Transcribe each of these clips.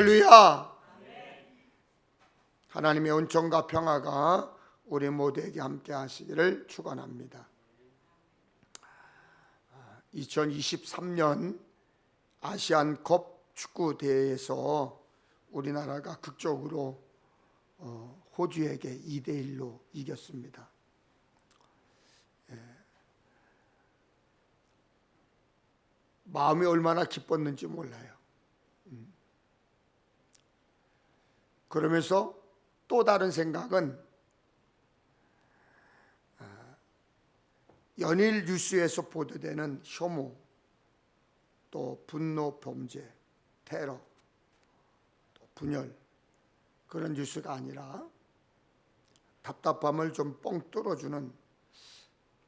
할렐루야. 하나님의 은총과 평화가 우리 모두에게 함께 하시기를 축원합니다. 2023년 아시안컵 축구 대회에서 우리나라가 극적으로 호주에게 2대1로 이겼습니다. 마음이 얼마나 기뻤는지 몰라요. 그러면서 또 다른 생각은 연일 뉴스에서 보도되는 혐오, 또 분노 범죄, 테러, 또 분열, 그런 뉴스가 아니라 답답함을 좀 뻥 뚫어주는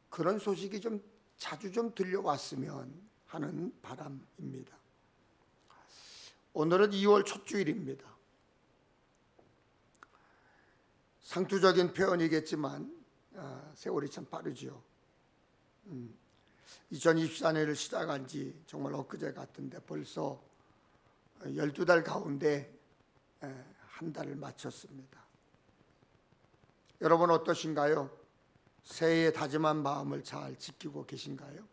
그런 소식이 좀 자주 좀 들려왔으면 하는 바람입니다. 오늘은 2월 첫 주일입니다. 상투적인 표현이겠지만 세월이 참 빠르죠. 2024년을 시작한 지 정말 엊그제 같은데 벌써 12달 가운데 한 달을 마쳤습니다. 여러분 어떠신가요? 새해에 다짐한 마음을 잘 지키고 계신가요?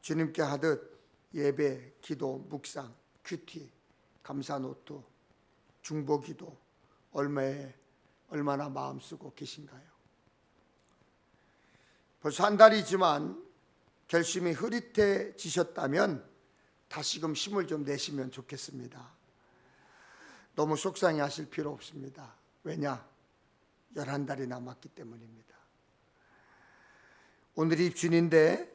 주님께 하듯 예배, 기도, 묵상, 큐티, 감사노트, 중보기도 얼마나 마음 쓰고 계신가요? 벌써 한 달이지만 결심이 흐릿해지셨다면 다시금 힘을 좀 내시면 좋겠습니다. 너무 속상해하실 필요 없습니다. 왜냐? 11달이 남았기 때문입니다. 오늘이 입춘인데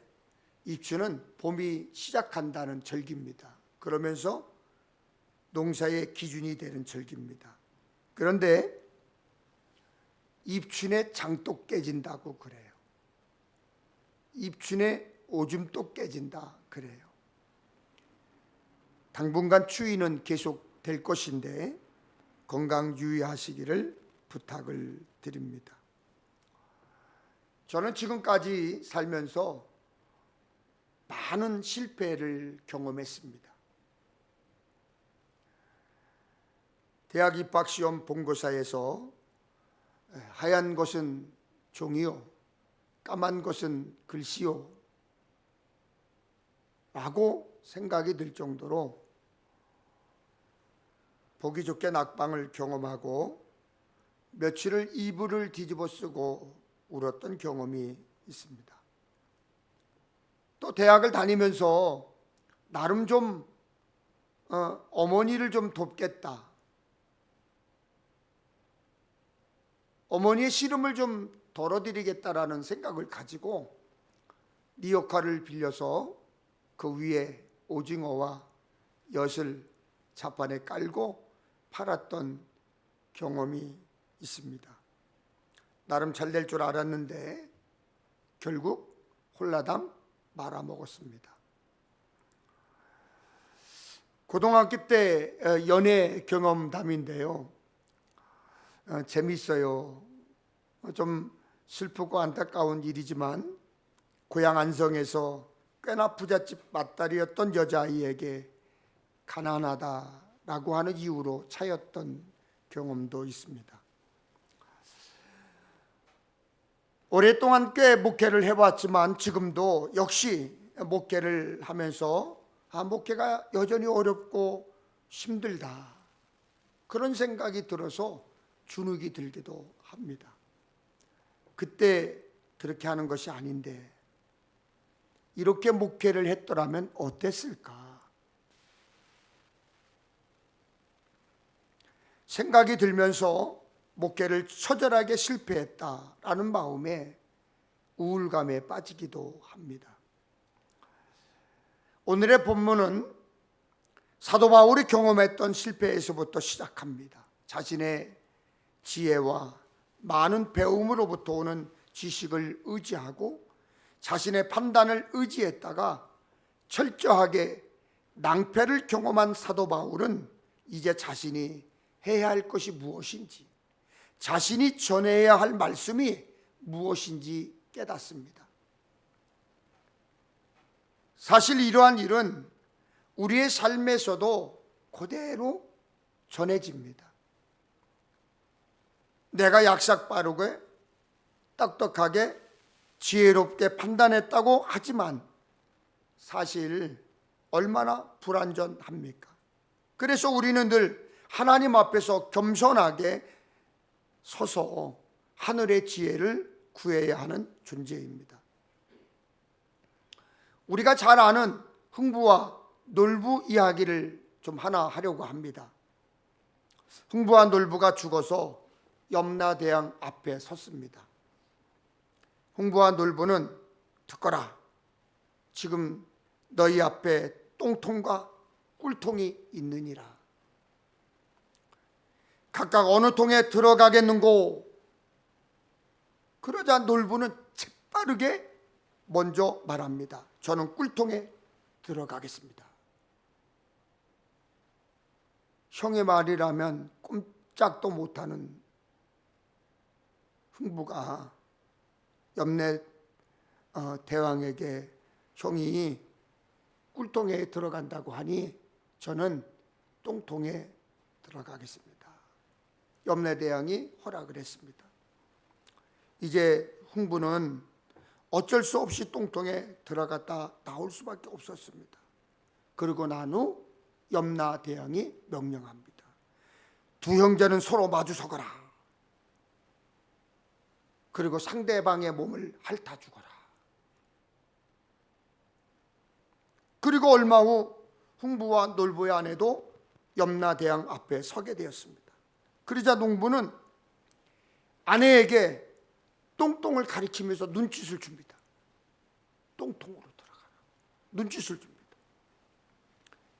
입춘은 봄이 시작한다는 절기입니다. 그러면서 농사의 기준이 되는 절기입니다. 그런데 입춘에 장도 깨진다고 그래요. 입춘에 오줌도 깨진다 그래요. 당분간 추위는 계속 될 것인데 건강 유의하시기를 부탁을 드립니다. 저는 지금까지 살면서 많은 실패를 경험했습니다. 대학 입학시험 본고사에서 하얀 것은 종이요, 까만 것은 글씨요 라고 생각이 들 정도로 보기 좋게 낙방을 경험하고 며칠을 이불을 뒤집어 쓰고 울었던 경험이 있습니다. 또 대학을 다니면서 나름 좀 어머니를 좀 돕겠다, 어머니의 시름을 좀 덜어드리겠다라는 생각을 가지고 리어카를 빌려서 그 위에 오징어와 엿을 자판에 깔고 팔았던 경험이 있습니다. 나름 잘 될 줄 알았는데 결국 홀라당 말아먹었습니다. 고등학교 때 연애 경험담인데요. 재미있어요. 좀 슬프고 안타까운 일이지만 고향 안성에서 꽤나 부잣집 맏딸이었던 여자아이에게 가난하다라고 하는 이유로 차였던 경험도 있습니다. 오랫동안 꽤 목회를 해왔지만 지금도 역시 목회를 하면서 목회가 여전히 어렵고 힘들다, 그런 생각이 들어서 주눅이 들기도 합니다. 그때 그렇게 하는 것이 아닌데 이렇게 목회를 했더라면 어땠을까 생각이 들면서 목회를 처절하게 실패했다라는 마음에 우울감에 빠지기도 합니다. 오늘의 본문은 사도 바울이 경험했던 실패에서부터 시작합니다. 자신의 지혜와 많은 배움으로부터 오는 지식을 의지하고 자신의 판단을 의지했다가 철저하게 낭패를 경험한 사도 바울은 이제 자신이 해야 할 것이 무엇인지, 자신이 전해야 할 말씀이 무엇인지 깨닫습니다. 사실 이러한 일은 우리의 삶에서도 그대로 전해집니다. 내가 약삭빠르게 똑똑하게 지혜롭게 판단했다고 하지만 사실 얼마나 불완전합니까? 그래서 우리는 늘 하나님 앞에서 겸손하게 서서 하늘의 지혜를 구해야 하는 존재입니다. 우리가 잘 아는 흥부와 놀부 이야기를 좀 하나 하려고 합니다. 흥부와 놀부가 죽어서 염라대왕 앞에 섰습니다. 흥부와 놀부는 듣거라, 지금 너희 앞에 똥통과 꿀통이 있느니라. 각각 어느 통에 들어가겠는고? 그러자 놀부는 재빠르게 먼저 말합니다. 저는 꿀통에 들어가겠습니다. 형의 말이라면 꼼짝도 못하는 흥부가 염래 대왕에게 형이 꿀통에 들어간다고 하니 저는 똥통에 들어가겠습니다. 염래 대왕이 허락을 했습니다. 이제 흥부는 어쩔 수 없이 똥통에 들어갔다 나올 수밖에 없었습니다. 그러고 난 후 염라 대왕이 명령합니다. 두 형제는 서로 마주 서거라. 그리고 상대방의 몸을 핥아 주거라. 그리고 얼마 후 흥부와 놀부의 아내도 염라 대왕 앞에 서게 되었습니다. 그러자 농부는 아내에게 똥똥을 가리키면서 눈짓을 줍니다. 똥통으로 들어가라. 눈짓을 줍니다.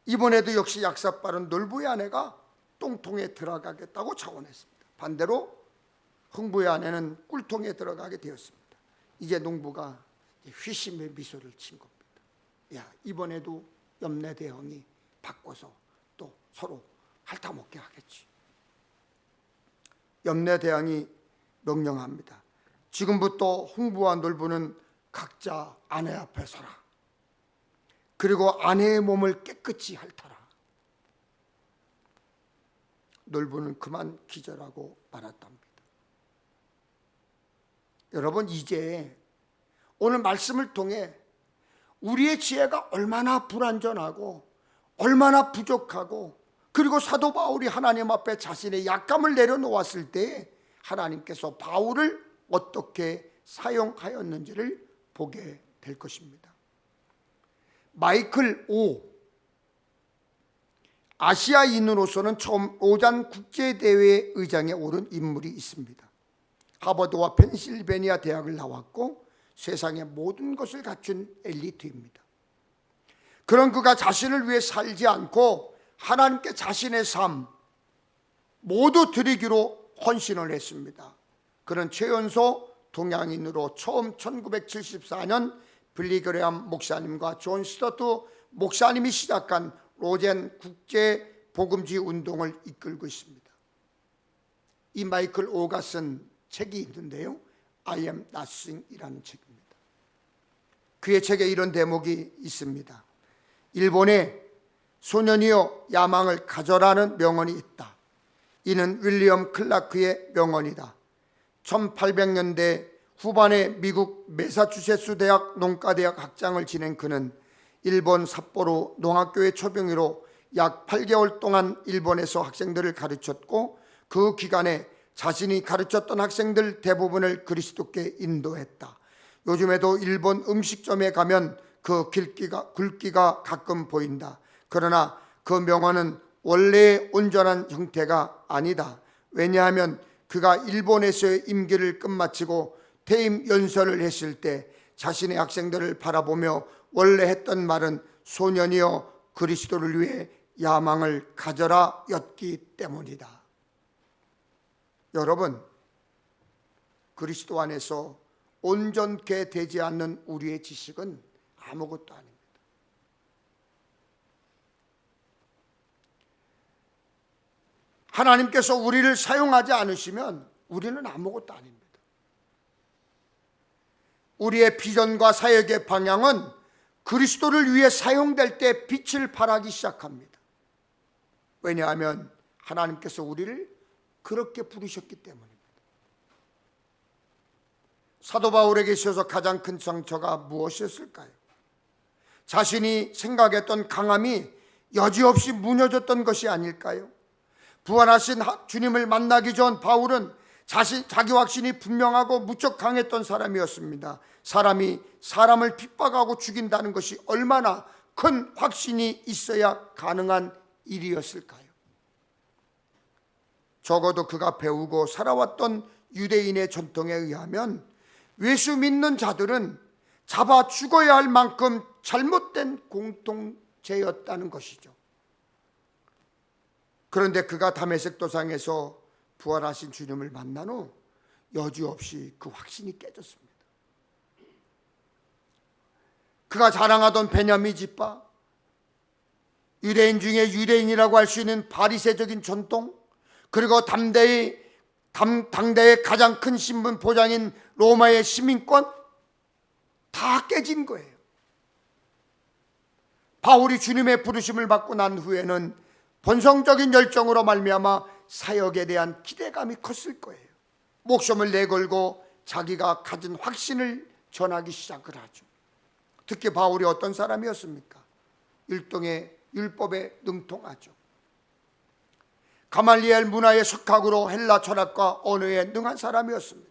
이번에도 역시 약삭빠른 놀부의 아내가 똥통에 들어가겠다고 자원했습니다. 반대로 흥부의 아내는 꿀통에 들어가게 되었습니다. 이제 농부가 회심의 미소를 친 겁니다. 야, 이번에도 염래 대왕이 바꿔서 또 서로 핥아먹게 하겠지. 염래 대왕이 명령합니다. 지금부터 흥부와 놀부는 각자 아내 앞에 서라. 그리고 아내의 몸을 깨끗이 핥아라. 놀부는 그만 기절하고 말았답니다. 여러분, 이제 오늘 말씀을 통해 우리의 지혜가 얼마나 불완전하고 얼마나 부족하고, 그리고 사도 바울이 하나님 앞에 자신의 약함을 내려놓았을 때 하나님께서 바울을 어떻게 사용하였는지를 보게 될 것입니다. 마이클 오, 아시아인으로서는 처음 로잔 국제대회 의장에 오른 인물이 있습니다. 하버드와 펜실베니아 대학을 나왔고 세상의 모든 것을 갖춘 엘리트입니다. 그런 그가 자신을 위해 살지 않고 하나님께 자신의 삶 모두 드리기로 헌신을 했습니다. 그는 최연소 동양인으로 처음 1974년 빌리그레함 목사님과 존 스터트 목사님이 시작한 로젠 국제 복음주의 운동을 이끌고 있습니다. 이 마이클 오가 쓴 책이 있는데요, I am nothing이라는 책입니다. 그의 책에 이런 대목이 있습니다. 일본에 소년이여 야망을 가져라는 명언이 있다. 이는 윌리엄 클라크의 명언이다. 1800년대 후반에 미국 매사추세츠 대학 농가대학 학장을 지낸 그는 일본 삿포로 농학교의 초병으로 약 8개월 동안 일본에서 학생들을 가르쳤고 그 기간에 자신이 가르쳤던 학생들 대부분을 그리스도께 인도했다. 요즘에도 일본 음식점에 가면 그 굵기가 가끔 보인다. 그러나 그 명언은 원래의 온전한 형태가 아니다. 왜냐하면 그가 일본에서의 임기를 끝마치고 퇴임 연설을 했을 때 자신의 학생들을 바라보며 원래 했던 말은 소년이여 그리스도를 위해 야망을 가져라 였기 때문이다. 여러분, 그리스도 안에서 온전케 되지 않는 우리의 지식은 아무것도 아닙니다. 하나님께서 우리를 사용하지 않으시면 우리는 아무것도 아닙니다. 우리의 비전과 사역의 방향은 그리스도를 위해 사용될 때 빛을 발하기 시작합니다. 왜냐하면 하나님께서 우리를 그렇게 부르셨기 때문입니다. 사도 바울에게 있어서 가장 큰 상처가 무엇이었을까요? 자신이 생각했던 강함이 여지없이 무너졌던 것이 아닐까요? 부활하신 주님을 만나기 전 바울은 자기 확신이 분명하고 무척 강했던 사람이었습니다. 사람이 사람을 핍박하고 죽인다는 것이 얼마나 큰 확신이 있어야 가능한 일이었을까요? 적어도 그가 배우고 살아왔던 유대인의 전통에 의하면 예수 믿는 자들은 잡아 죽어야 할 만큼 잘못된 공동체였다는 것이죠. 그런데 그가 다메섹 도상에서 부활하신 주님을 만난 후 여지없이 그 확신이 깨졌습니다. 그가 자랑하던 베냐민 지파, 유대인 중에 유대인이라고 할 수 있는 바리새적인 전통, 그리고 당대의 가장 큰 신분 보장인 로마의 시민권 다 깨진 거예요. 바울이 주님의 부르심을 받고 난 후에는 본성적인 열정으로 말미암아 사역에 대한 기대감이 컸을 거예요. 목숨을 내걸고 자기가 가진 확신을 전하기 시작을 하죠. 특히 바울이 어떤 사람이었습니까? 일종의 율법에 능통하죠. 가말리엘 문화의 석학으로 헬라 철학과 언어에 능한 사람이었습니다.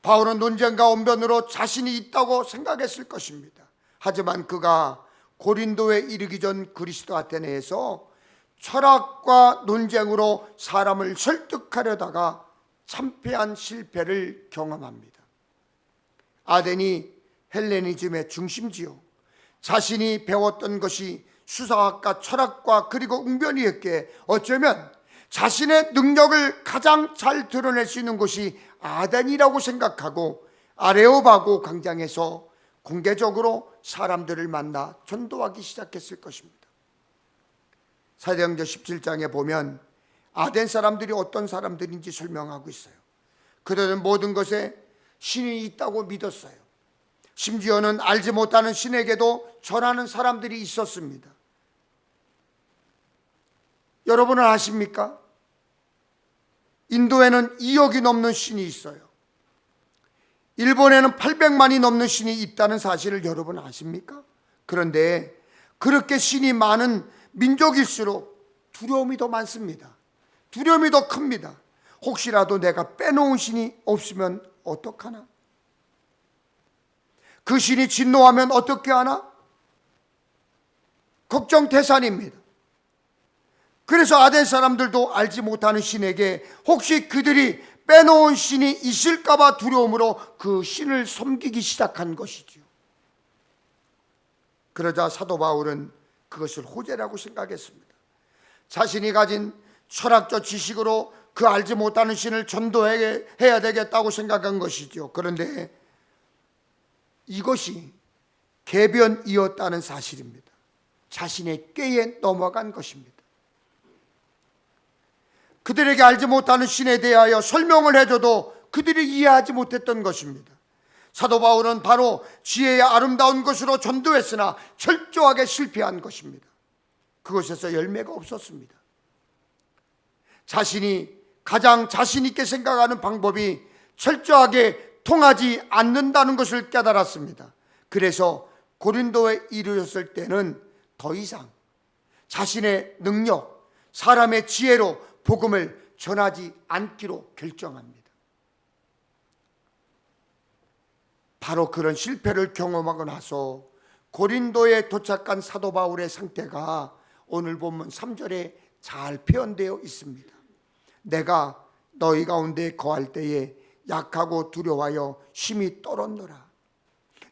바울은 논쟁과 언변으로 자신이 있다고 생각했을 것입니다. 하지만 그가 고린도에 이르기 전 그리스도 아테네에서 철학과 논쟁으로 사람을 설득하려다가 참패한 실패를 경험합니다. 아덴이 헬레니즘의 중심지요. 자신이 배웠던 것이 수사학과 철학과 그리고 웅변이었기에 어쩌면 자신의 능력을 가장 잘 드러낼 수 있는 곳이 아덴이라고 생각하고 아레오바고 광장에서 공개적으로 사람들을 만나 전도하기 시작했을 것입니다. 사도행전 17장에 보면 아덴 사람들이 어떤 사람들인지 설명하고 있어요. 그들은 모든 것에 신이 있다고 믿었어요. 심지어는 알지 못하는 신에게도 전하는 사람들이 있었습니다. 여러분은 아십니까? 인도에는 2억이 넘는 신이 있어요. 일본에는 800만이 넘는 신이 있다는 사실을 여러분 아십니까? 그런데 그렇게 신이 많은 민족일수록 두려움이 더 많습니다. 두려움이 더 큽니다. 혹시라도 내가 빼놓은 신이 없으면 어떡하나? 그 신이 진노하면 어떻게 하나? 걱정태산입니다. 그래서 아덴 사람들도 알지 못하는 신에게 혹시 그들이 빼놓은 신이 있을까 봐 두려움으로 그 신을 섬기기 시작한 것이지요. 그러자 사도 바울은 그것을 호재라고 생각했습니다. 자신이 가진 철학적 지식으로 그 알지 못하는 신을 전도해야 되겠다고 생각한 것이죠. 그런데 이것이 계변이었다는 사실입니다. 자신의 꾀에 넘어간 것입니다. 그들에게 알지 못하는 신에 대하여 설명을 해줘도 그들이 이해하지 못했던 것입니다. 사도 바울은 바로 지혜의 아름다운 것으로 전도했으나 철저하게 실패한 것입니다. 그것에서 열매가 없었습니다. 자신이 가장 자신 있게 생각하는 방법이 철저하게 통하지 않는다는 것을 깨달았습니다. 그래서 고린도에 이르렀을 때는 더 이상 자신의 능력, 사람의 지혜로 복음을 전하지 않기로 결정합니다. 바로 그런 실패를 경험하고 나서 고린도에 도착한 사도 바울의 상태가 오늘 본문 3절에 잘 표현되어 있습니다. 내가 너희 가운데 거할 때에 약하고 두려워하여 심히 떨었노라.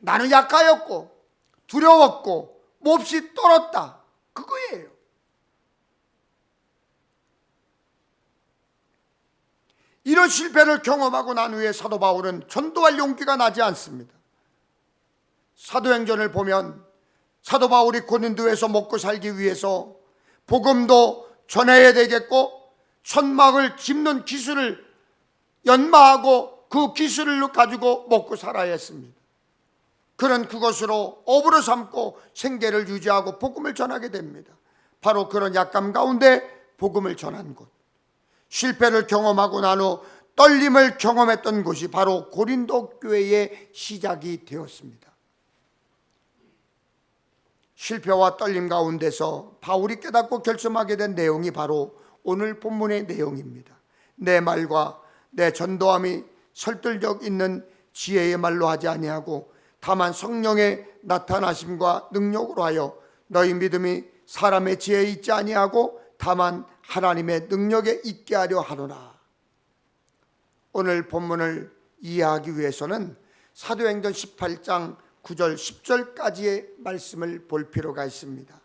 나는 약하였고 두려웠고 몹시 떨었다. 그거예요. 이런 실패를 경험하고 난 후에 사도 바울은 전도할 용기가 나지 않습니다. 사도행전을 보면 사도 바울이 고린도에서 먹고 살기 위해서 복음도 전해야 되겠고 천막을 짚는 기술을 연마하고 그 기술을 가지고 먹고 살아야 했습니다. 그는 그것으로 업으로 삼고 생계를 유지하고 복음을 전하게 됩니다. 바로 그런 약감 가운데 복음을 전한 곳, 실패를 경험하고 난 후 떨림을 경험했던 곳이 바로 고린도 교회의 시작이 되었습니다. 실패와 떨림 가운데서 바울이 깨닫고 결심하게 된 내용이 바로 오늘 본문의 내용입니다. 내 말과 내 전도함이 설득력 있는 지혜의 말로 하지 아니하고 다만 성령의 나타나심과 능력으로 하여 너희 믿음이 사람의 지혜에 있지 아니하고 다만 하나님의 능력에 있게 하려 하노라. 오늘 본문을 이해하기 위해서는 사도행전 18장 9절 10절까지의 말씀을 볼 필요가 있습니다.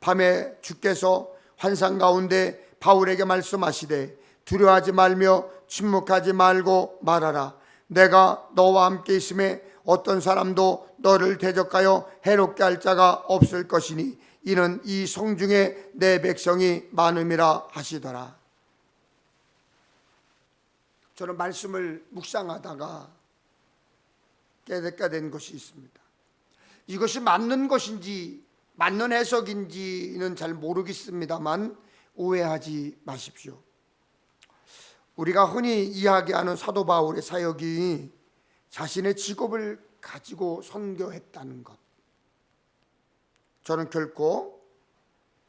밤에 주께서 환상 가운데 바울에게 말씀하시되 두려워하지 말며 침묵하지 말고 말하라. 내가 너와 함께 있음에 어떤 사람도 너를 대적하여 해롭게 할 자가 없을 것이니 이는 이 성중에 내 백성이 많음이라 하시더라. 저는 말씀을 묵상하다가 깨닫게 된 것이 있습니다. 이것이 맞는 것인지 맞는 해석인지는 잘 모르겠습니다만 오해하지 마십시오. 우리가 흔히 이야기하는 사도 바울의 사역이 자신의 직업을 가지고 선교했다는 것, 저는 결코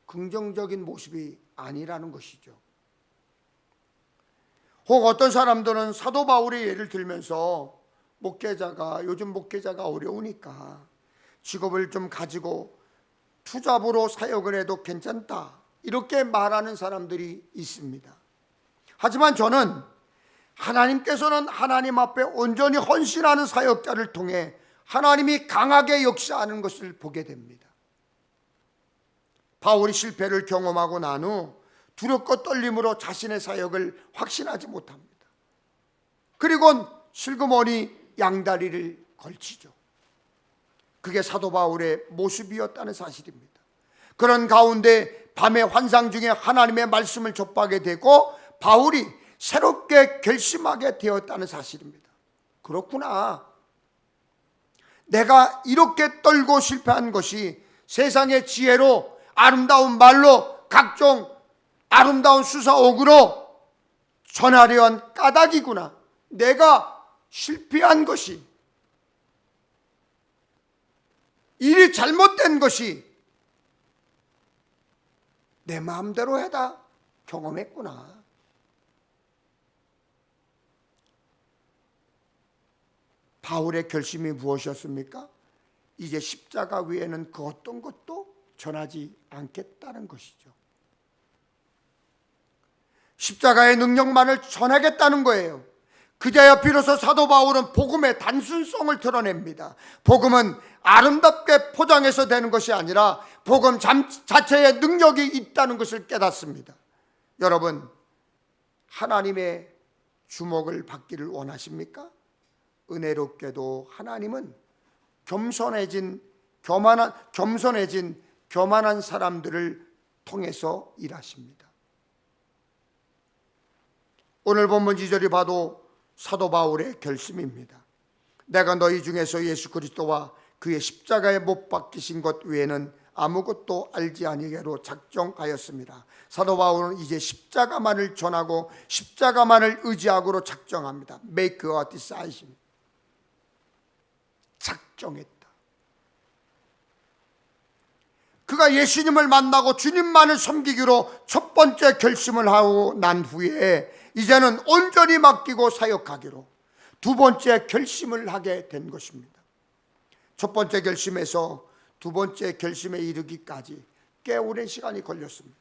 긍정적인 모습이 아니라는 것이죠. 혹 어떤 사람들은 사도 바울의 예를 들면서 요즘 목회자가 어려우니까 직업을 좀 가지고 투잡으로 사역을 해도 괜찮다, 이렇게 말하는 사람들이 있습니다. 하지만 저는 하나님께서는 하나님 앞에 온전히 헌신하는 사역자를 통해 하나님이 강하게 역사하는 것을 보게 됩니다. 바울이 실패를 경험하고 난 후 두렵고 떨림으로 자신의 사역을 확신하지 못합니다. 그리고 슬그머니 양다리를 걸치죠. 그게 사도 바울의 모습이었다는 사실입니다. 그런 가운데 밤의 환상 중에 하나님의 말씀을 접하게 되고 바울이 새롭게 결심하게 되었다는 사실입니다. 그렇구나. 내가 이렇게 떨고 실패한 것이 세상의 지혜로 아름다운 말로 각종 아름다운 수사옥으로 전하려 한 까닭이구나. 내가 실패한 것이, 일이 잘못된 것이 내 마음대로 해다 경험했구나. 바울의 결심이 무엇이었습니까? 이제 십자가 외에는 그 어떤 것도 전하지 않겠다는 것이죠. 십자가의 능력만을 전하겠다는 거예요. 그제야 비로소 사도 바울은 복음의 단순성을 드러냅니다. 복음은 아름답게 포장해서 되는 것이 아니라 복음 자체의 능력이 있다는 것을 깨닫습니다. 여러분, 하나님의 주목을 받기를 원하십니까? 은혜롭게도 하나님은 교만한 사람들을 통해서 일하십니다. 오늘 본문 2절이 봐도 사도 바울의 결심입니다. 내가 너희 중에서 예수 그리스도와 그의 십자가에 못 박히신 것 외에는 아무것도 알지 아니하기로 작정하였습니다. 사도 바울은 이제 십자가만을 전하고 십자가만을 의지하기로 작정합니다. Make a decision. 작정했다. 그가 예수님을 만나고 주님만을 섬기기로 첫 번째 결심을 하고 난 후에 이제는 온전히 맡기고 사역하기로 두 번째 결심을 하게 된 것입니다. 첫 번째 결심에서 두 번째 결심에 이르기까지 꽤 오랜 시간이 걸렸습니다.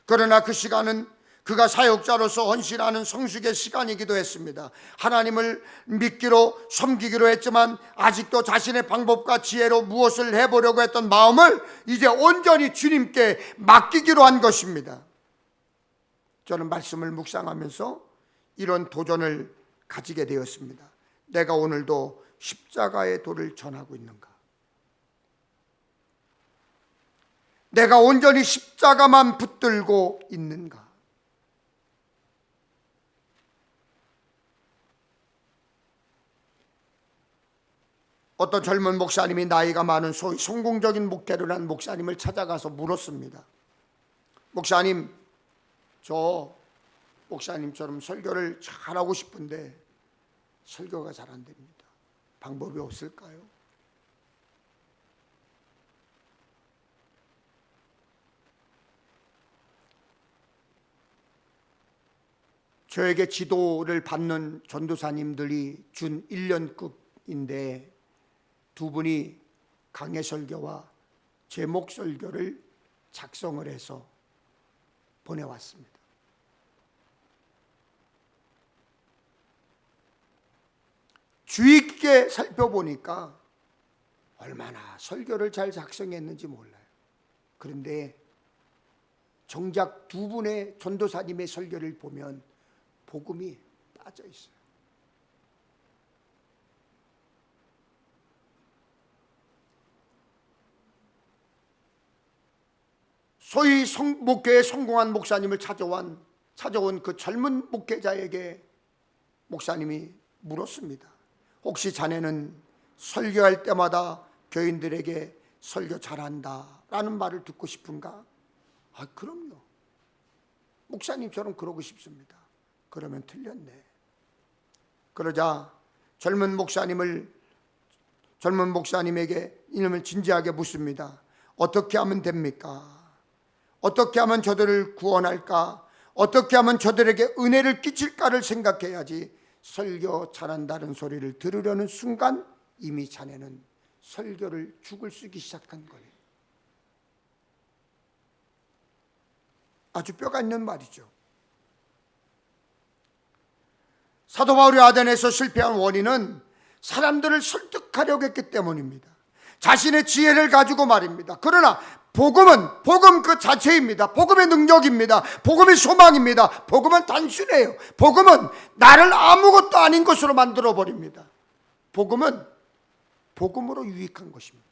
그러나 그 시간은 그가 사역자로서 헌신하는 성숙의 시간이기도 했습니다. 하나님을 믿기로 섬기기로 했지만 아직도 자신의 방법과 지혜로 무엇을 해보려고 했던 마음을 이제 온전히 주님께 맡기기로 한 것입니다. 저는 말씀을 묵상하면서 이런 도전을 가지게 되었습니다. 내가 오늘도 십자가의 도를 전하고 있는가? 내가 온전히 십자가만 붙들고 있는가? 어떤 젊은 목사님이 나이가 많은 소위 성공적인 목회를 한 목사님을 찾아가서 물었습니다. 목사님, 저 목사님처럼 설교를 잘하고 싶은데 설교가 잘 안 됩니다. 방법이 없을까요? 저에게 지도를 받는 전도사님들이 준 1년급인데 두 분이 강해 설교와 제목 설교를 작성을 해서 보내왔습니다. 주의 깊게 살펴보니까 얼마나 설교를 잘 작성했는지 몰라요. 그런데 정작 두 분의 전도사님의 설교를 보면 복음이 빠져 있어요. 소위 목회에 성공한 목사님을 찾아온 그 젊은 목회자에게 목사님이 물었습니다. 혹시 자네는 설교할 때마다 교인들에게 설교 잘한다 라는 말을 듣고 싶은가? 아, 그럼요. 목사님처럼 그러고 싶습니다. 그러면 틀렸네. 그러자 젊은 목사님에게 이놈을 진지하게 묻습니다. 어떻게 하면 됩니까? 어떻게 하면 저들을 구원할까? 어떻게 하면 저들에게 은혜를 끼칠까를 생각해야지 설교 잘한다는 소리를 들으려는 순간 이미 자네는 설교를 죽을 쓰기 시작한 거예요. 아주 뼈가 있는 말이죠. 사도 바울이 아덴에서 실패한 원인은 사람들을 설득하려고 했기 때문입니다. 자신의 지혜를 가지고 말입니다. 그러나 복음은 복음 그 자체입니다. 복음의 능력입니다. 복음의 소망입니다. 복음은 단순해요. 복음은 나를 아무것도 아닌 것으로 만들어 버립니다. 복음은 복음으로 유익한 것입니다.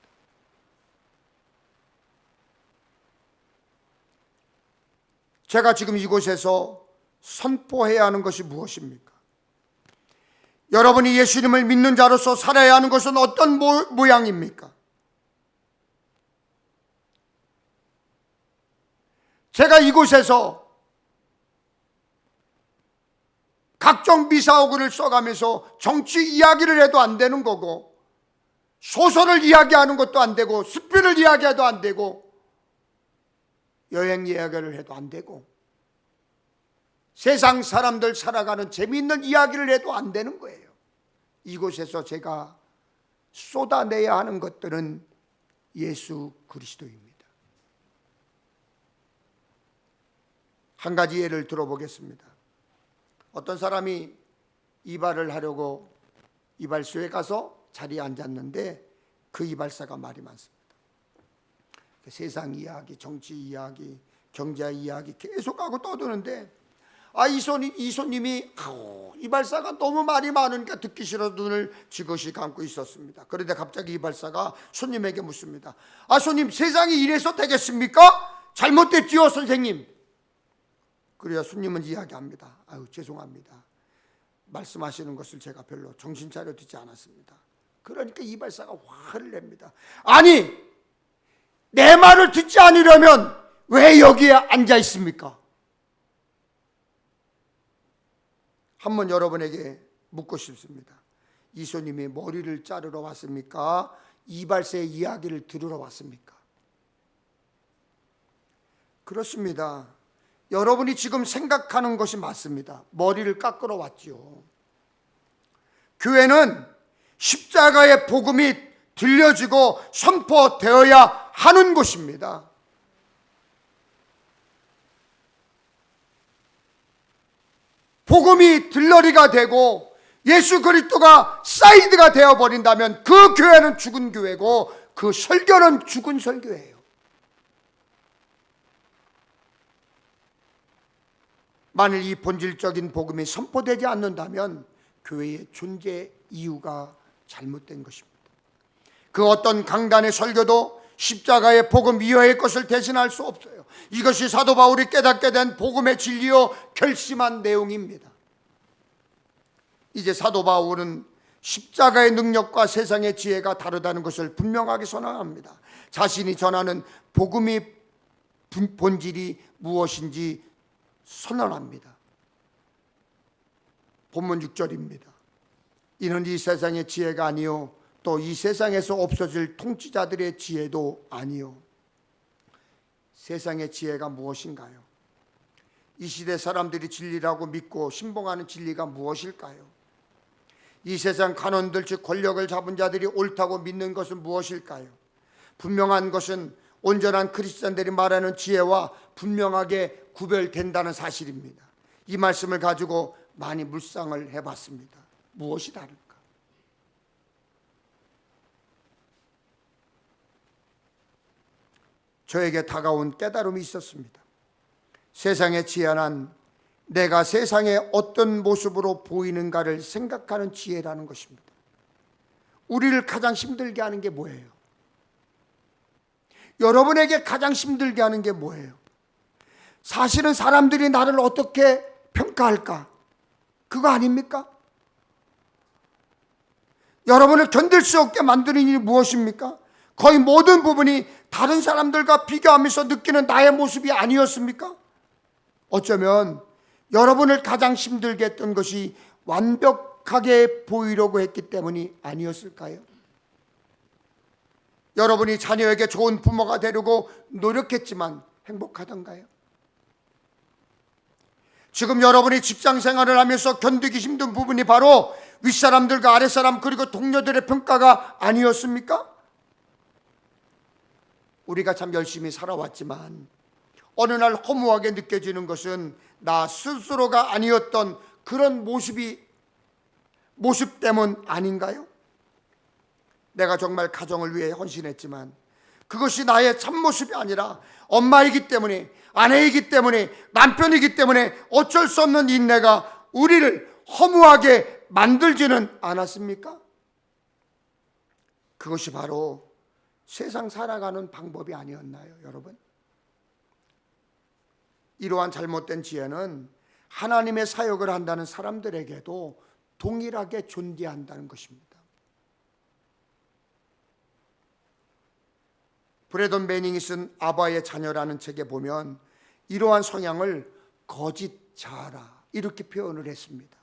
제가 지금 이곳에서 선포해야 하는 것이 무엇입니까? 여러분이 예수님을 믿는 자로서 살아야 하는 것은 어떤 모양입니까? 제가 이곳에서 각종 미사오글을 써가면서 정치 이야기를 해도 안 되는 거고, 소설을 이야기하는 것도 안 되고, 스피를 이야기해도 안 되고, 여행 이야기를 해도 안 되고, 세상 사람들 살아가는 재미있는 이야기를 해도 안 되는 거예요. 이곳에서 제가 쏟아내야 하는 것들은 예수 그리스도입니다. 한 가지 예를 들어보겠습니다. 어떤 사람이 이발을 하려고 이발소에 가서 자리에 앉았는데 그 이발사가 말이 많습니다. 세상 이야기, 정치 이야기, 경제 이야기 계속 하고 떠드는데 이 손님이 이발사가 너무 말이 많으니까 듣기 싫어 눈을 지그시 감고 있었습니다. 그런데 갑자기 이발사가 손님에게 묻습니다. 손님, 세상이 이래서 되겠습니까? 잘못됐지요, 선생님. 그래야 손님은 이야기합니다. 죄송합니다. 말씀하시는 것을 제가 별로 정신 차려 듣지 않았습니다. 그러니까 이발사가 화를 냅니다. 아니, 내 말을 듣지 않으려면 왜 여기에 앉아 있습니까? 한번 여러분에게 묻고 싶습니다. 이 손님이 머리를 자르러 왔습니까? 이발사의 이야기를 들으러 왔습니까? 그렇습니다. 여러분이 지금 생각하는 것이 맞습니다. 머리를 깎으러 왔지요. 교회는 십자가의 복음이 들려지고 선포되어야 하는 곳입니다. 복음이 들러리가 되고 예수 그리스도가 사이드가 되어버린다면 그 교회는 죽은 교회고 그 설교는 죽은 설교예요. 만일 이 본질적인 복음이 선포되지 않는다면 교회의 존재 이유가 잘못된 것입니다. 그 어떤 강단의 설교도 십자가의 복음 이하의 것을 대신할 수 없어요. 이것이 사도 바울이 깨닫게 된 복음의 진리요 결심한 내용입니다. 이제 사도 바울은 십자가의 능력과 세상의 지혜가 다르다는 것을 분명하게 선언합니다. 자신이 전하는 복음의 본질이 무엇인지 선언합니다. 본문 6절입니다. 이는 이 세상의 지혜가 아니요 또 이 세상에서 없어질 통치자들의 지혜도 아니요. 세상의 지혜가 무엇인가요? 이 시대 사람들이 진리라고 믿고 신봉하는 진리가 무엇일까요? 이 세상 간원들 즉 권력을 잡은 자들이 옳다고 믿는 것은 무엇일까요? 분명한 것은 온전한 크리스찬들이 말하는 지혜와 분명하게 구별된다는 사실입니다. 이 말씀을 가지고 많이 묵상을 해봤습니다. 무엇이 다를까? 저에게 다가온 깨달음이 있었습니다. 세상의 지혜는 내가 세상에 어떤 모습으로 보이는가를 생각하는 지혜라는 것입니다. 우리를 가장 힘들게 하는 게 뭐예요? 여러분에게 가장 힘들게 하는 게 뭐예요? 사실은 사람들이 나를 어떻게 평가할까? 그거 아닙니까? 여러분을 견딜 수 없게 만드는 일이 무엇입니까? 거의 모든 부분이 다른 사람들과 비교하면서 느끼는 나의 모습이 아니었습니까? 어쩌면 여러분을 가장 힘들게 했던 것이 완벽하게 보이려고 했기 때문이 아니었을까요? 여러분이 자녀에게 좋은 부모가 되려고 노력했지만 행복하던가요? 지금 여러분이 직장 생활을 하면서 견디기 힘든 부분이 바로 윗사람들과 아랫사람 그리고 동료들의 평가가 아니었습니까? 우리가 참 열심히 살아왔지만 어느 날 허무하게 느껴지는 것은 나 스스로가 아니었던 그런 모습 때문 아닌가요? 내가 정말 가정을 위해 헌신했지만 그것이 나의 참모습이 아니라 엄마이기 때문에, 아내이기 때문에, 남편이기 때문에 어쩔 수 없는 인내가 우리를 허무하게 만들지는 않았습니까? 그것이 바로 세상 살아가는 방법이 아니었나요, 여러분? 이러한 잘못된 지혜는 하나님의 사역을 한다는 사람들에게도 동일하게 존재한다는 것입니다. 브래던 매닝이 쓴 아바의 자녀라는 책에 보면 이러한 성향을 거짓 자아라 이렇게 표현을 했습니다.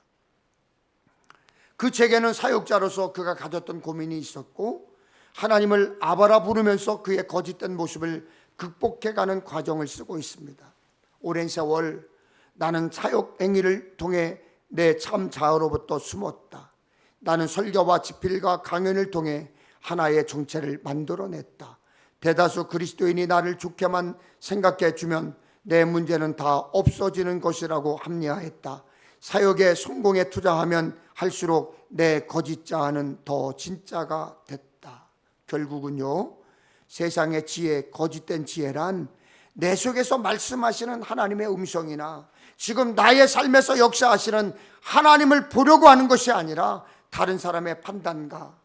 그 책에는 사역자로서 그가 가졌던 고민이 있었고 하나님을 아바라 부르면서 그의 거짓된 모습을 극복해가는 과정을 쓰고 있습니다. 오랜 세월 나는 사역 행위를 통해 내 참 자아로부터 숨었다. 나는 설교와 집필과 강연을 통해 하나의 정체를 만들어냈다. 대다수 그리스도인이 나를 좋게만 생각해 주면 내 문제는 다 없어지는 것이라고 합리화했다. 사역에 성공에 투자하면 할수록 내 거짓 자아는 더 진짜가 됐다. 결국은요, 세상의 지혜, 거짓된 지혜란 내 속에서 말씀하시는 하나님의 음성이나 지금 나의 삶에서 역사하시는 하나님을 보려고 하는 것이 아니라 다른 사람의 판단과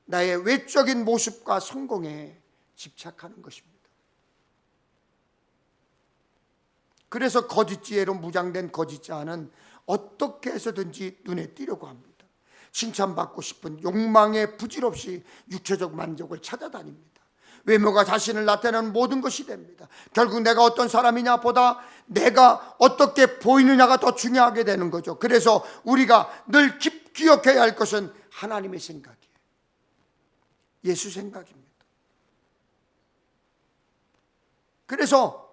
나의 외적인 모습과 성공에 집착하는 것입니다. 그래서 거짓 지혜로 무장된 거짓 자아는 어떻게 해서든지 눈에 띄려고 합니다. 칭찬받고 싶은 욕망에 부질없이 육체적 만족을 찾아다닙니다. 외모가 자신을 나타내는 모든 것이 됩니다. 결국 내가 어떤 사람이냐 보다 내가 어떻게 보이느냐가 더 중요하게 되는 거죠. 그래서 우리가 늘 기억해야 할 것은 하나님의 생각이에요. 예수 생각입니다. 그래서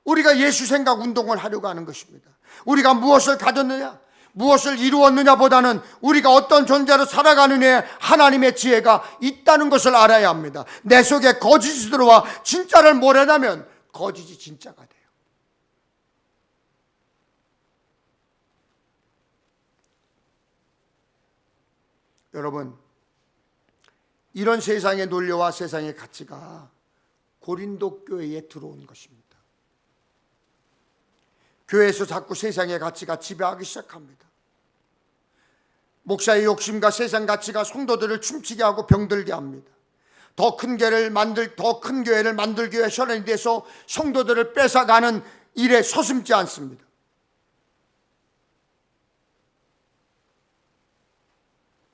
우리가 예수 생각 운동을 하려고 하는 것입니다. 우리가 무엇을 가졌느냐, 무엇을 이루었느냐 보다는 우리가 어떤 존재로 살아가느냐에 하나님의 지혜가 있다는 것을 알아야 합니다. 내 속에 거짓이 들어와 진짜를 몰아내면 거짓이 진짜가 돼요. 여러분, 이런 세상의 논리와 세상의 가치가 고린도 교회에 들어온 것입니다. 교회에서 자꾸 세상의 가치가 지배하기 시작합니다. 목사의 욕심과 세상 가치가 성도들을 춤추게 하고 병들게 합니다. 더 큰 교회를 만들기 위해 혈연이 돼서 성도들을 뺏어가는 일에 서슴지 않습니다.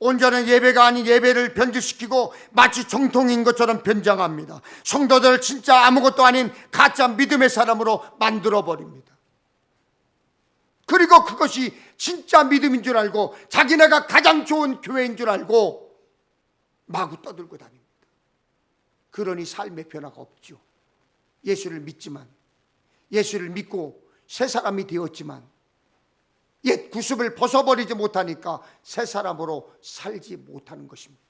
온전한 예배가 아닌 예배를 변질시키고 마치 정통인 것처럼 변장합니다. 성도들을 진짜 아무것도 아닌 가짜 믿음의 사람으로 만들어버립니다. 그리고 그것이 진짜 믿음인 줄 알고 자기네가 가장 좋은 교회인 줄 알고 마구 떠들고 다닙니다. 그러니 삶의 변화가 없죠. 예수를 믿지만, 예수를 믿고 새 사람이 되었지만 옛 구습을 벗어버리지 못하니까 새 사람으로 살지 못하는 것입니다.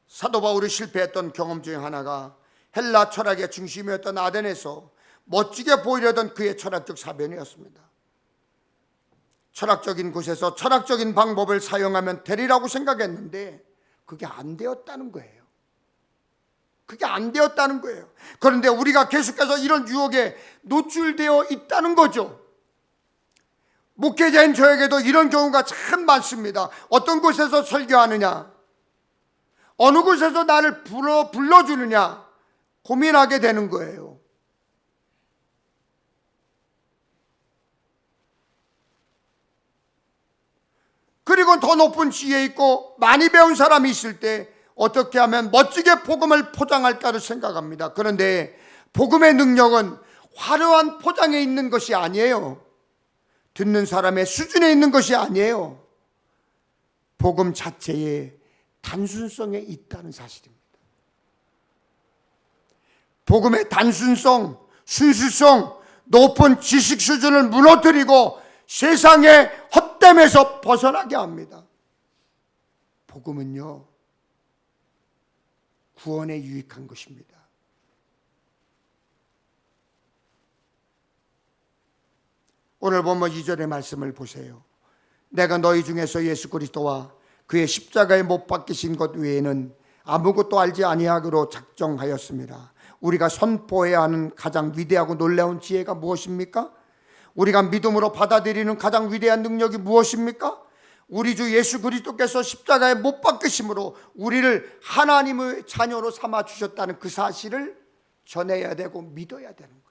사도 바울이 실패했던 경험 중에 하나가 헬라 철학의 중심이었던 아덴에서 멋지게 보이려던 그의 철학적 사변이었습니다. 철학적인 곳에서 철학적인 방법을 사용하면 되리라고 생각했는데 그게 안 되었다는 거예요. 그게 안 되었다는 거예요. 그런데 우리가 계속해서 이런 유혹에 노출되어 있다는 거죠. 목회자인 저에게도 이런 경우가 참 많습니다. 어떤 곳에서 설교하느냐, 어느 곳에서 나를 불러주느냐 고민하게 되는 거예요. 그리고 더 높은 지혜에 있고 많이 배운 사람이 있을 때 어떻게 하면 멋지게 복음을 포장할까를 생각합니다. 그런데 복음의 능력은 화려한 포장에 있는 것이 아니에요. 듣는 사람의 수준에 있는 것이 아니에요. 복음 자체에 단순성에 있다는 사실입니다. 복음의 단순성, 순수성, 높은 지식 수준을 무너뜨리고 세상의 헛됨에서 벗어나게 합니다. 복음은요, 구원에 유익한 것입니다. 오늘 본문 2절의 말씀을 보세요. 내가 너희 중에서 예수 그리스도와 그의 십자가에 못 박히신 것 외에는 아무것도 알지 아니하기로 작정하였습니다. 우리가 선포해야 하는 가장 위대하고 놀라운 지혜가 무엇입니까? 우리가 믿음으로 받아들이는 가장 위대한 능력이 무엇입니까? 우리 주 예수 그리스도께서 십자가에 못 박히심으로 우리를 하나님의 자녀로 삼아 주셨다는 그 사실을 전해야 되고 믿어야 되는 거예요.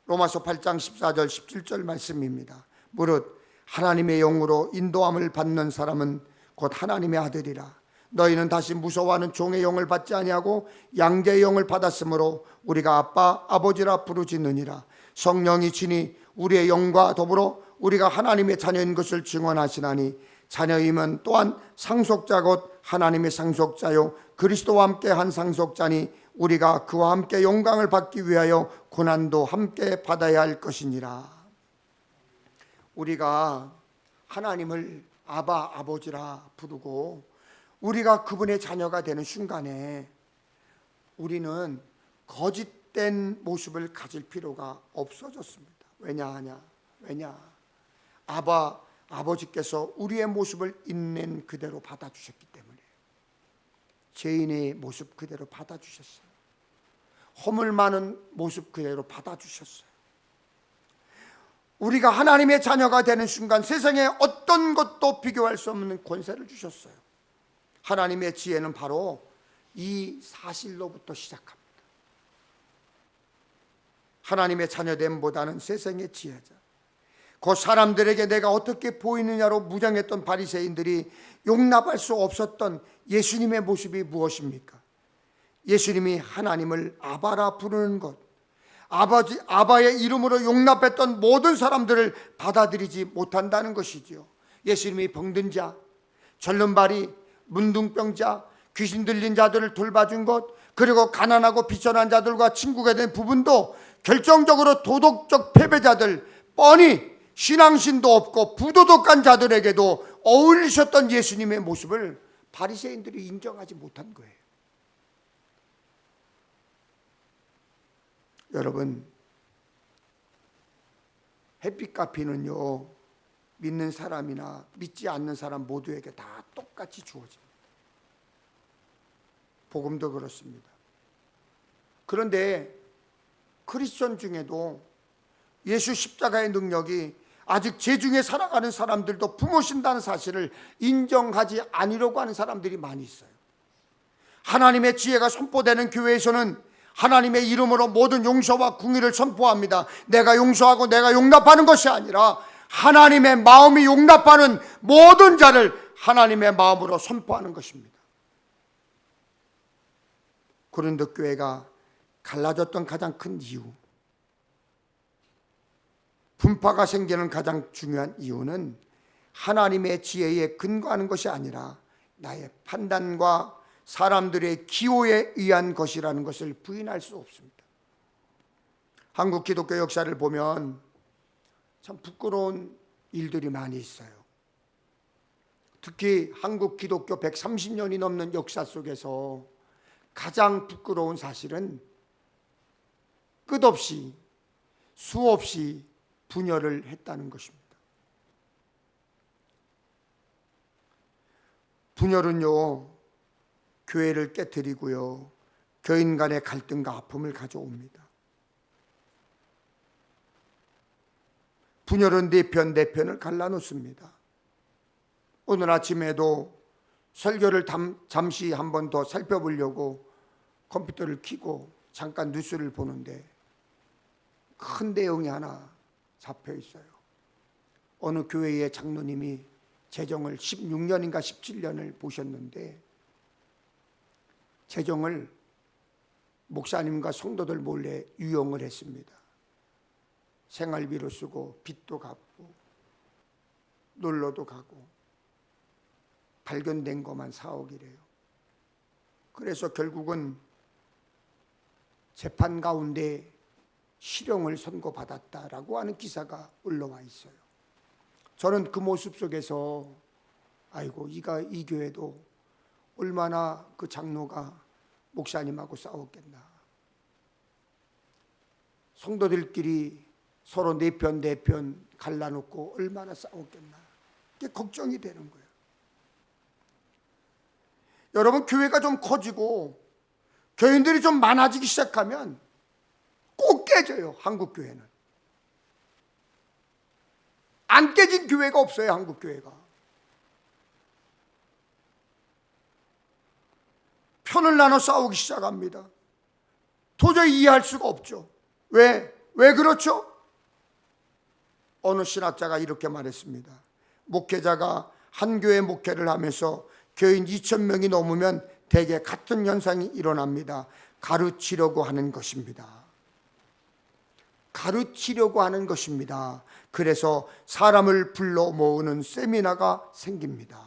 로마서 8장 14절 17절 말씀입니다. 무릇 하나님의 영으로 인도함을 받는 사람은 곧 하나님의 아들이라. 너희는 다시 무서워하는 종의 영을 받지 아니하고 양자의 영을 받았으므로 우리가 아빠 아버지라 부르짖느니라. 성령이 친히 우리의 영과 더불어 우리가 하나님의 자녀인 것을 증언하시나니 자녀임은 또한 상속자 곧 하나님의 상속자요 그리스도와 함께 한 상속자니 우리가 그와 함께 영광을 받기 위하여 고난도 함께 받아야 할 것이니라. 우리가 하나님을 아바 아버지라 부르고 우리가 그분의 자녀가 되는 순간에 우리는 거짓된 모습을 가질 필요가 없어졌습니다. 왜냐? 아버지께서 우리의 모습을 있는 그대로 받아주셨기 때문에 죄인의 모습 그대로 받아주셨어요. 허물 많은 모습 그대로 받아주셨어요. 우리가 하나님의 자녀가 되는 순간 세상에 어떤 것도 비교할 수 없는 권세를 주셨어요. 하나님의 지혜는 바로 이 사실로부터 시작합니다. 하나님의 자녀됨보다는 세상의 지혜자, 그 사람들에게 내가 어떻게 보이느냐로 무장했던 바리새인들이 용납할 수 없었던 예수님의 모습이 무엇입니까? 예수님이 하나님을 아바라 부르는 것, 아바의 이름으로 용납했던 모든 사람들을 받아들이지 못한다는 것이지요. 예수님이 병든 자, 절름발이, 문둥병자, 귀신 들린 자들을 돌봐준 것, 그리고 가난하고 비천한 자들과 친구가 된 부분도 결정적으로 도덕적 패배자들, 뻔히 신앙심도 없고 부도덕한 자들에게도 어울리셨던 예수님의 모습을 바리새인들이 인정하지 못한 거예요. 여러분, 햇빛과 비는요, 믿는 사람이나 믿지 않는 사람 모두에게 다 똑같이 주어집니다. 복음도 그렇습니다. 그런데 크리스천 중에도 예수 십자가의 능력이 아직 죄중에 살아가는 사람들도 품으신다는 사실을 인정하지 않으려고 하는 사람들이 많이 있어요. 하나님의 지혜가 선포되는 교회에서는 하나님의 이름으로 모든 용서와 궁의를 선포합니다. 내가 용서하고 내가 용납하는 것이 아니라 하나님의 마음이 용납하는 모든 자를 하나님의 마음으로 선포하는 것입니다. 고린도 교회가 갈라졌던 가장 큰 이유, 분파가 생기는 가장 중요한 이유는 하나님의 지혜에 근거하는 것이 아니라 나의 판단과 사람들의 기호에 의한 것이라는 것을 부인할 수 없습니다. 한국 기독교 역사를 보면 참 부끄러운 일들이 많이 있어요. 특히 한국 기독교 130년이 넘는 역사 속에서 가장 부끄러운 사실은 끝없이 수없이 분열을 했다는 것입니다. 분열은요, 교회를 깨뜨리고요, 교인 간의 갈등과 아픔을 가져옵니다. 분열은 네 편을 갈라놓습니다. 오늘 아침에도 설교를 잠시 한 번 더 살펴보려고 컴퓨터를 켜고 잠깐 뉴스를 보는데 큰 내용이 하나 잡혀 있어요. 어느 교회의 장로님이 재정을 16년인가 17년을 보셨는데 재정을 목사님과 성도들 몰래 유용을 했습니다. 생활비로 쓰고 빚도 갚고 놀러도 가고 발견된 것만 4억이래요. 그래서 결국은 재판 가운데 실형을 선고받았다라고 하는 기사가 올라와 있어요. 저는 그 모습 속에서 아이고 이 교회도 얼마나 그 장로가 목사님하고 싸웠겠나. 성도들끼리 서로 내 편 갈라놓고 얼마나 싸웠겠나. 그게 걱정이 되는 거예요. 여러분, 교회가 좀 커지고 교인들이 좀 많아지기 시작하면 꼭 깨져요. 한국 교회는 안 깨진 교회가 없어요. 한국 교회가 편을 나눠 싸우기 시작합니다. 도저히 이해할 수가 없죠. 왜 그렇죠? 어느 신학자가 이렇게 말했습니다. 목회자가 한 교회 목회를 하면서 교인 2,000명이 넘으면 대개 같은 현상이 일어납니다. 가르치려고 하는 것입니다. 가르치려고 하는 것입니다. 그래서 사람을 불러 모으는 세미나가 생깁니다.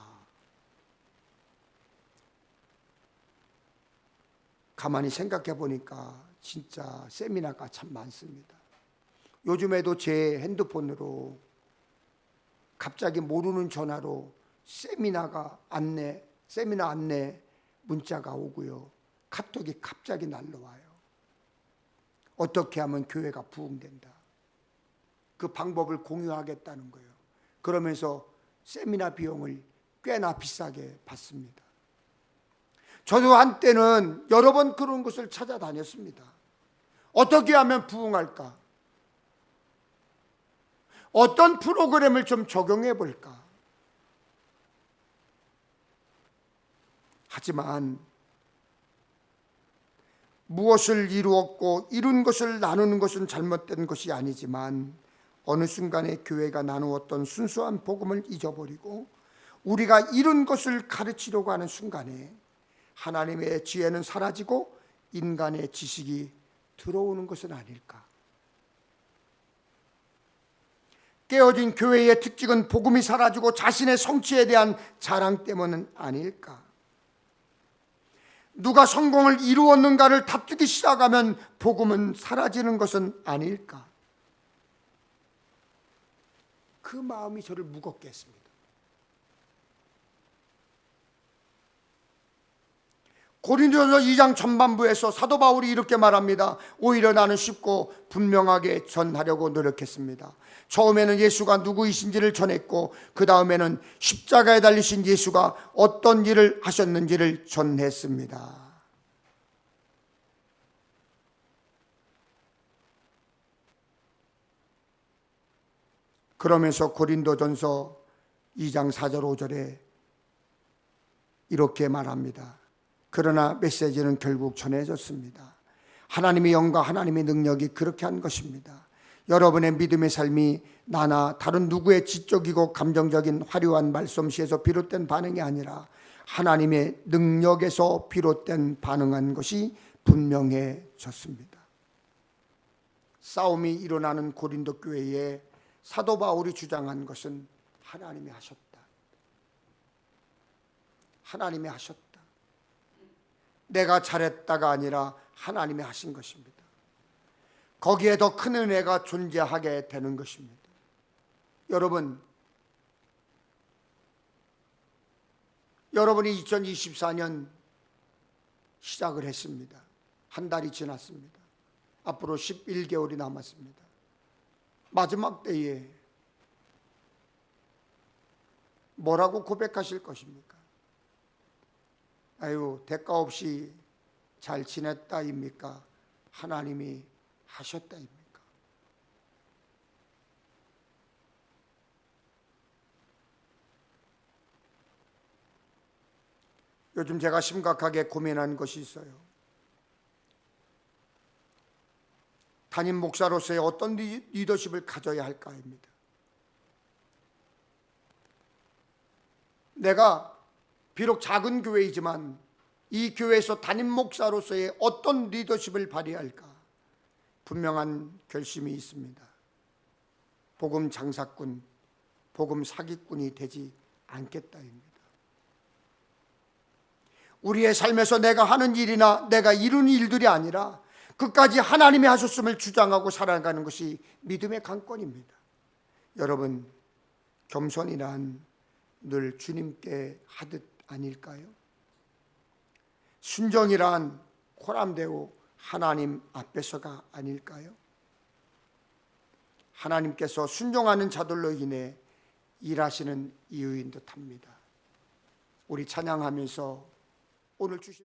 가만히 생각해 보니까 진짜 세미나가 참 많습니다. 요즘에도 제 핸드폰으로 갑자기 모르는 전화로 세미나 안내 문자가 오고요. 카톡이 갑자기 날라와요. 어떻게 하면 교회가 부흥된다. 그 방법을 공유하겠다는 거예요. 그러면서 세미나 비용을 꽤나 비싸게 받습니다. 저도 한때는 여러 번 그런 것을 찾아다녔습니다. 어떻게 하면 부흥할까? 어떤 프로그램을 좀 적용해 볼까? 하지만 무엇을 이루었고 이룬 것을 나누는 것은 잘못된 것이 아니지만 어느 순간에 교회가 나누었던 순수한 복음을 잊어버리고 우리가 이룬 것을 가르치려고 하는 순간에 하나님의 지혜는 사라지고 인간의 지식이 들어오는 것은 아닐까? 깨어진 교회의 특징은 복음이 사라지고 자신의 성취에 대한 자랑 때문은 아닐까? 누가 성공을 이루었는가를 다투기 시작하면 복음은 사라지는 것은 아닐까? 그 마음이 저를 무겁게 했습니다. 고린도전서 2장 전반부에서 사도 바울이 이렇게 말합니다. 오히려 나는 쉽고 분명하게 전하려고 노력했습니다. 처음에는 예수가 누구이신지를 전했고 그 다음에는 십자가에 달리신 예수가 어떤 일을 하셨는지를 전했습니다. 그러면서 고린도전서 2장 4절 5절에 이렇게 말합니다. 그러나 메시지는 결국 전해졌습니다. 하나님의 영과 하나님의 능력이 그렇게 한 것입니다. 여러분의 믿음의 삶이 나나 다른 누구의 지적이고 감정적인 화려한 말솜씨에서 비롯된 반응이 아니라 하나님의 능력에서 비롯된 반응한 것이 분명해졌습니다. 싸움이 일어나는 고린도 교회에 사도 바울이 주장한 것은 하나님이 하셨다. 하나님이 하셨다. 내가 잘했다가 아니라 하나님이 하신 것입니다. 거기에 더 큰 은혜가 존재하게 되는 것입니다. 여러분이 2024년 시작을 했습니다. 한 달이 지났습니다. 앞으로 11개월이 남았습니다. 마지막 때에 뭐라고 고백하실 것입니까? 아유, 대가 없이 잘 지냈다입니까? 하나님이 하셨다입니까? 요즘 제가 심각하게 고민한 것이 있어요. 담임 목사로서의 어떤 리더십을 가져야 할까입니다. 내가 비록 작은 교회이지만 이 교회에서 담임 목사로서의 어떤 리더십을 발휘할까 분명한 결심이 있습니다. 복음 장사꾼, 복음 사기꾼이 되지 않겠다입니다. 우리의 삶에서 내가 하는 일이나 내가 이룬 일들이 아니라 끝까지 하나님이 하셨음을 주장하고 살아가는 것이 믿음의 관건입니다. 여러분, 겸손이란 늘 주님께 하듯 아닐까요? 순종이란 호람되고 하나님 앞에서가 아닐까요? 하나님께서 순종하는 자들로 인해 일하시는 이유인 듯합니다. 우리 찬양하면서 오늘 주신